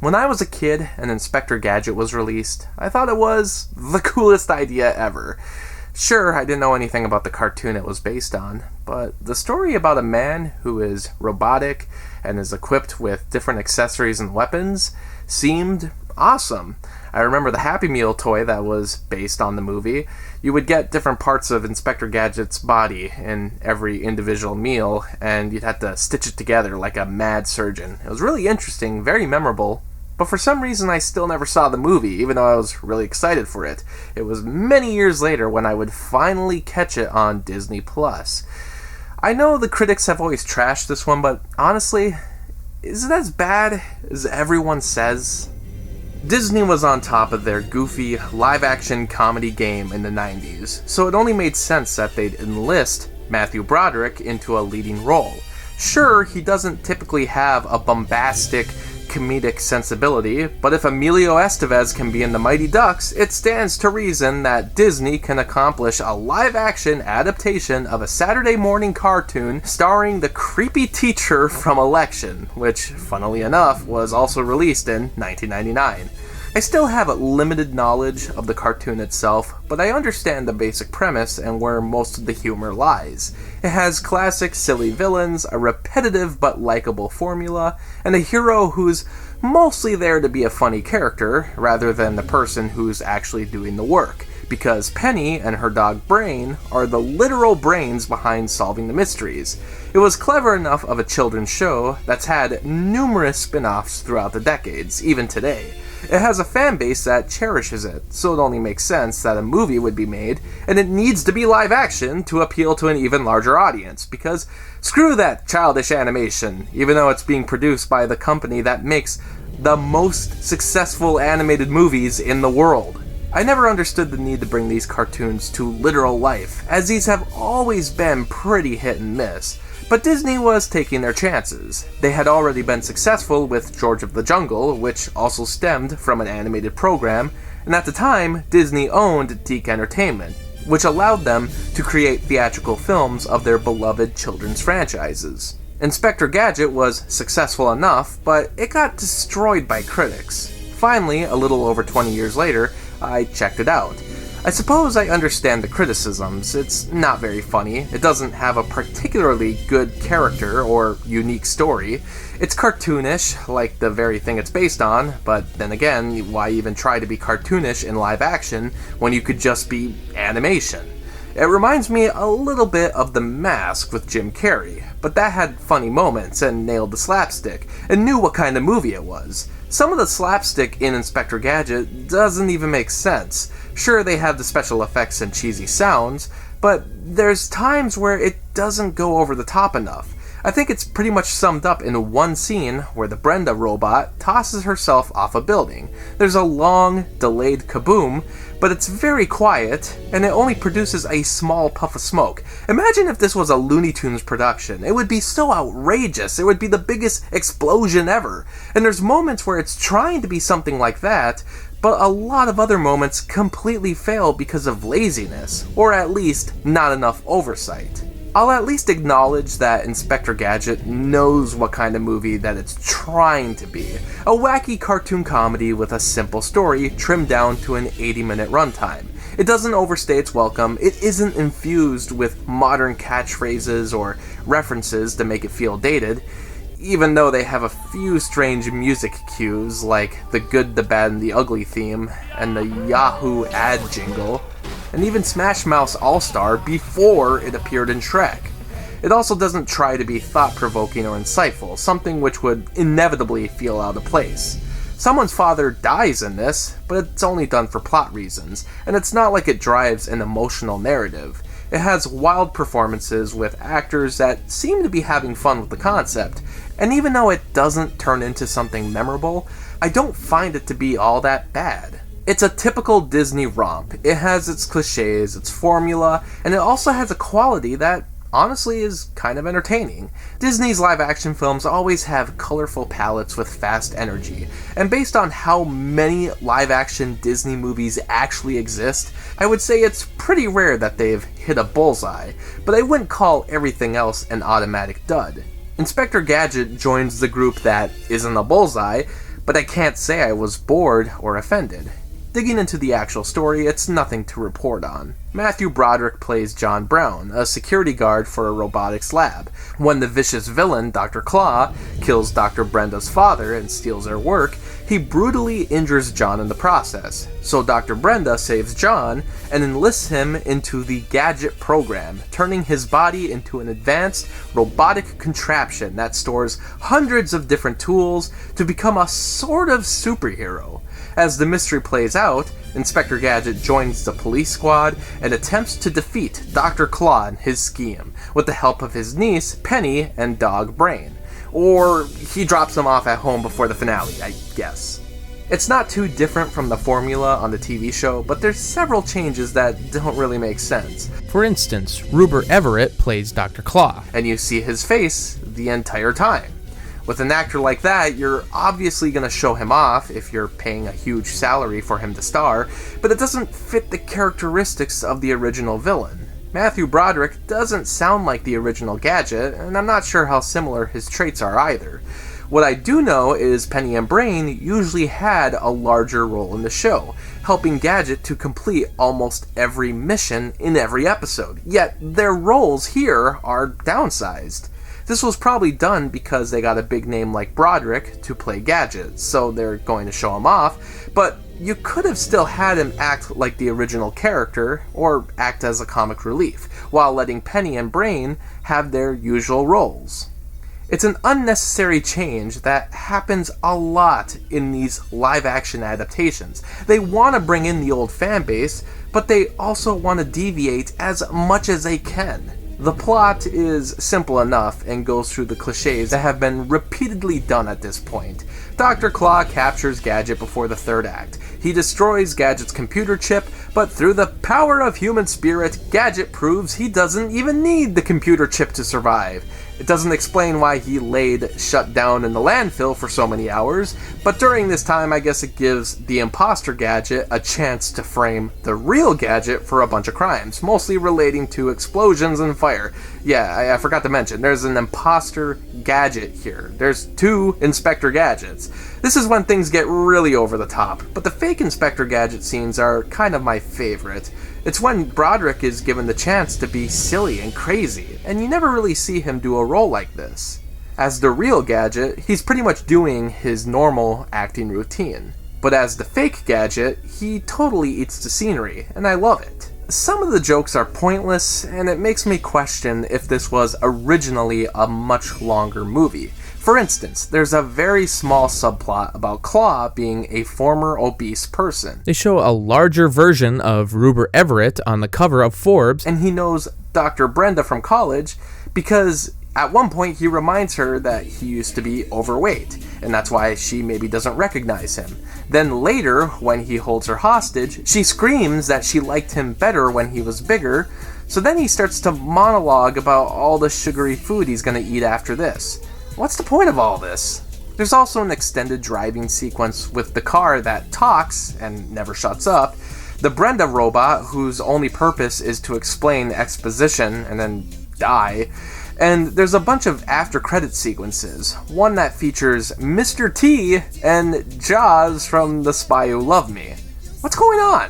When I was a kid and Inspector Gadget was released, I thought it was the coolest idea ever. Sure, I didn't know anything about the cartoon it was based on, but the story about a man who is robotic and is equipped with different accessories and weapons seemed awesome. I remember the Happy Meal toy that was based on the movie. You would get different parts of Inspector Gadget's body in every individual meal, and you'd have to stitch it together like a mad surgeon. It was really interesting, very memorable, but for some reason I still never saw the movie, even though I was really excited for it. It was many years later when I would finally catch it on Disney+. I know the critics have always trashed this one, but honestly, is it as bad as everyone says? Disney was on top of their goofy, live-action comedy game in the 90s, so it only made sense that they'd enlist Matthew Broderick into a leading role. Sure, he doesn't typically have a bombastic, comedic sensibility, but if Emilio Estevez can be in The Mighty Ducks, it stands to reason that Disney can accomplish a live-action adaptation of a Saturday morning cartoon starring the creepy teacher from Election, which, funnily enough, was also released in 1999. I still have a limited knowledge of the cartoon itself, but I understand the basic premise and where most of the humor lies. It has classic silly villains, a repetitive but likable formula, and a hero who's mostly there to be a funny character, rather than the person who's actually doing the work, because Penny and her dog Brain are the literal brains behind solving the mysteries. It was clever enough of a children's show that's had numerous spin-offs throughout the decades, even today. It has a fan base that cherishes it, so it only makes sense that a movie would be made, and it needs to be live action to appeal to an even larger audience, because screw that childish animation, even though it's being produced by the company that makes the most successful animated movies in the world. I never understood the need to bring these cartoons to literal life, as these have always been pretty hit and miss. But Disney was taking their chances. They had already been successful with George of the Jungle, which also stemmed from an animated program, and at the time, Disney owned Deke Entertainment, which allowed them to create theatrical films of their beloved children's franchises. Inspector Gadget was successful enough, but it got destroyed by critics. Finally, a little over 20 years later, I checked it out. I suppose I understand the criticisms. It's not very funny. It doesn't have a particularly good character or unique story. It's cartoonish, like the very thing it's based on, but then again, why even try to be cartoonish in live action when you could just be animation? It reminds me a little bit of The Mask with Jim Carrey, but that had funny moments and nailed the slapstick, and knew what kind of movie it was. Some of the slapstick in Inspector Gadget doesn't even make sense. Sure, they have the special effects and cheesy sounds, but there's times where it doesn't go over the top enough. I think it's pretty much summed up in one scene where the Brenda robot tosses herself off a building. There's a long, delayed kaboom, but it's very quiet, and it only produces a small puff of smoke. Imagine if this was a Looney Tunes production. It would be so outrageous. It would be the biggest explosion ever. And there's moments where it's trying to be something like that, but a lot of other moments completely fail because of laziness, or at least not enough oversight. I'll at least acknowledge that Inspector Gadget knows what kind of movie that it's trying to be. A wacky cartoon comedy with a simple story trimmed down to an 80-minute runtime. It doesn't overstay its welcome, it isn't infused with modern catchphrases or references to make it feel dated, even though they have a few strange music cues like the Good, the Bad, and the Ugly theme, and the Yahoo ad jingle, and even Smash Mouth's All-Star before it appeared in Shrek. It also doesn't try to be thought-provoking or insightful, something which would inevitably feel out of place. Someone's father dies in this, but it's only done for plot reasons, and it's not like it drives an emotional narrative. It has wild performances with actors that seem to be having fun with the concept, and even though it doesn't turn into something memorable, I don't find it to be all that bad. It's a typical Disney romp. It has its cliches, its formula, and it also has a quality that honestly is kind of entertaining. Disney's live-action films always have colorful palettes with fast energy, and based on how many live-action Disney movies actually exist, I would say it's pretty rare that they've hit a bullseye, but I wouldn't call everything else an automatic dud. Inspector Gadget joins the group that isn't a bullseye, but but I can't say I was bored or offended. Digging into the actual story, it's nothing to report on. Matthew Broderick plays John Brown, a security guard for a robotics lab. When the vicious villain, Dr. Claw, kills Dr. Brenda's father and steals her work, he brutally injures John in the process. So Dr. Brenda saves John and enlists him into the Gadget program, turning his body into an advanced robotic contraption that stores hundreds of different tools to become a sort of superhero. As the mystery plays out, Inspector Gadget joins the police squad and attempts to defeat Dr. Claw in his scheme, with the help of his niece, Penny, and dog Brain. Or he drops them off at home before the finale, I guess. It's not too different from the formula on the TV show, but there's several changes that don't really make sense. For instance, Rupert Everett plays Dr. Claw, and you see his face the entire time. With an actor like that, you're obviously going to show him off if you're paying a huge salary for him to star, but it doesn't fit the characteristics of the original villain. Matthew Broderick doesn't sound like the original Gadget, and I'm not sure how similar his traits are either. What I do know is Penny and Brain usually had a larger role in the show, helping Gadget to complete almost every mission in every episode, yet their roles here are downsized. This was probably done because they got a big name like Broderick to play Gadget, so they're going to show him off, but you could have still had him act like the original character, or act as a comic relief, while letting Penny and Brain have their usual roles. It's an unnecessary change that happens a lot in these live-action adaptations. They want to bring in the old fan base, but they also want to deviate as much as they can. The plot is simple enough and goes through the cliches that have been repeatedly done at this point. Dr. Claw captures Gadget before the third act. He destroys Gadget's computer chip, but through the power of human spirit, Gadget proves he doesn't even need the computer chip to survive. It doesn't explain why he laid shut down in the landfill for so many hours, but during this time I guess it gives the imposter Gadget a chance to frame the real Gadget for a bunch of crimes, mostly relating to explosions and fire. Yeah, I forgot to mention, there's an imposter Gadget here. There's two Inspector Gadgets. This is when things get really over the top, but the fake Inspector Gadget scenes are kind of my favorite. It's when Broderick is given the chance to be silly and crazy, and you never really see him do a role like this. As the real Gadget, he's pretty much doing his normal acting routine. But as the fake Gadget, he totally eats the scenery, and I love it. Some of the jokes are pointless, and it makes me question if this was originally a much longer movie. For instance, there's a very small subplot about Claw being a former obese person. They show a larger version of Rupert Everett on the cover of Forbes, and he knows Dr. Brenda from college because at one point he reminds her that he used to be overweight, and that's why she maybe doesn't recognize him. Then later, when he holds her hostage, she screams that she liked him better when he was bigger, so then he starts to monologue about all the sugary food he's gonna eat after this. What's the point of all this? There's also an extended driving sequence with the car that talks and never shuts up, the Brenda robot whose only purpose is to explain exposition and then die, and there's a bunch of after-credit sequences, one that features Mr. T and Jaws from The Spy Who Loved Me. What's going on?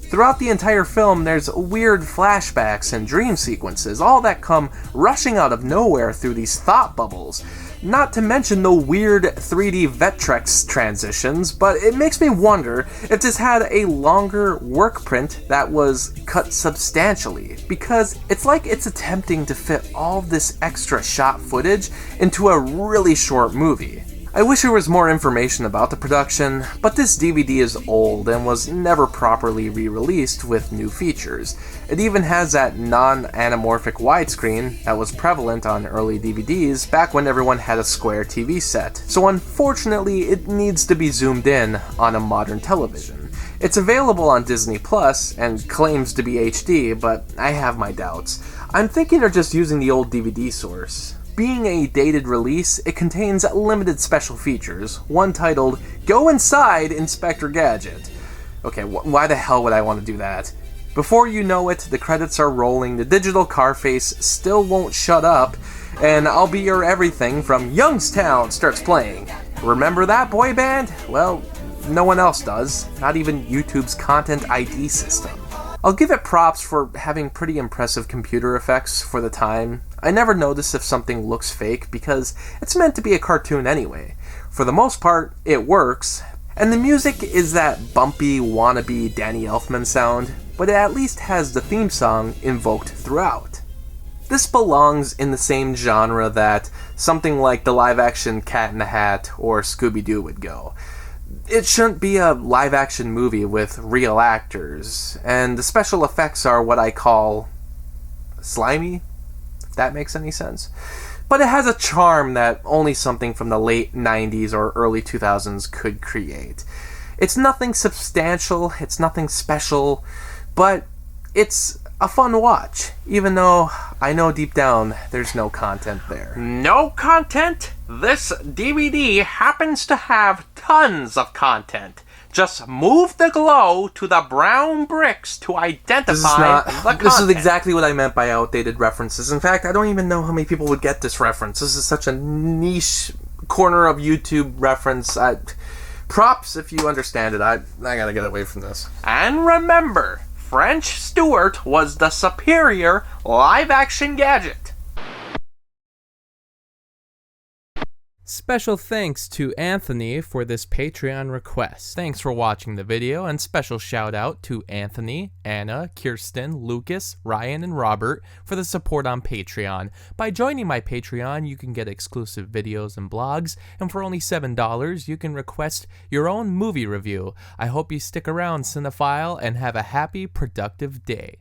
Throughout the entire film, there's weird flashbacks and dream sequences, all that come rushing out of nowhere through these thought bubbles. Not to mention the weird 3D Vectrex transitions, but it makes me wonder if this had a longer work print that was cut substantially, because it's like it's attempting to fit all this extra shot footage into a really short movie. I wish there was more information about the production, but this DVD is old and was never properly re-released with new features. It even has that non-anamorphic widescreen that was prevalent on early DVDs back when everyone had a square TV set, so unfortunately it needs to be zoomed in on a modern television. It's available on Disney Plus and claims to be HD, but I have my doubts. I'm thinking they're just using the old DVD source. Being a dated release, it contains limited special features, one titled, Go Inside Inspector Gadget. Okay, why the hell would I want to do that? Before you know it, the credits are rolling, the digital car face still won't shut up, and I'll Be Your Everything from Youngstown starts playing. Remember that boy band? Well, no one else does, not even YouTube's Content ID system. I'll give it props for having pretty impressive computer effects for the time. I never notice if something looks fake because it's meant to be a cartoon anyway. For the most part, it works, and the music is that bumpy, wannabe Danny Elfman sound, but it at least has the theme song invoked throughout. This belongs in the same genre that something like the live-action Cat in the Hat or Scooby-Doo would go. It shouldn't be a live-action movie with real actors, and the special effects are what I call slimy, if that makes any sense. But it has a charm that only something from the late 90s or early 2000s could create. It's nothing substantial, it's nothing special, but it's a fun watch, even though I know deep down there's no content there. No content? This DVD happens to have tons of content. Just move the glow to the brown bricks to identify the content. This is exactly what I meant by outdated references. In fact, I don't even know how many people would get this reference. This is such a niche corner of YouTube reference. Props if you understand it. I gotta get away from this. And remember, French Stewart was the superior live-action Gadget. Special thanks to Anthony for this Patreon request. Thanks for watching the video, and special shout out to Anthony, Anna, Kirsten, Lucas, Ryan, and Robert for the support on Patreon. By joining my Patreon, you can get exclusive videos and blogs, and for only $7, you can request your own movie review. I hope you stick around, cinephile, and have a happy, productive day.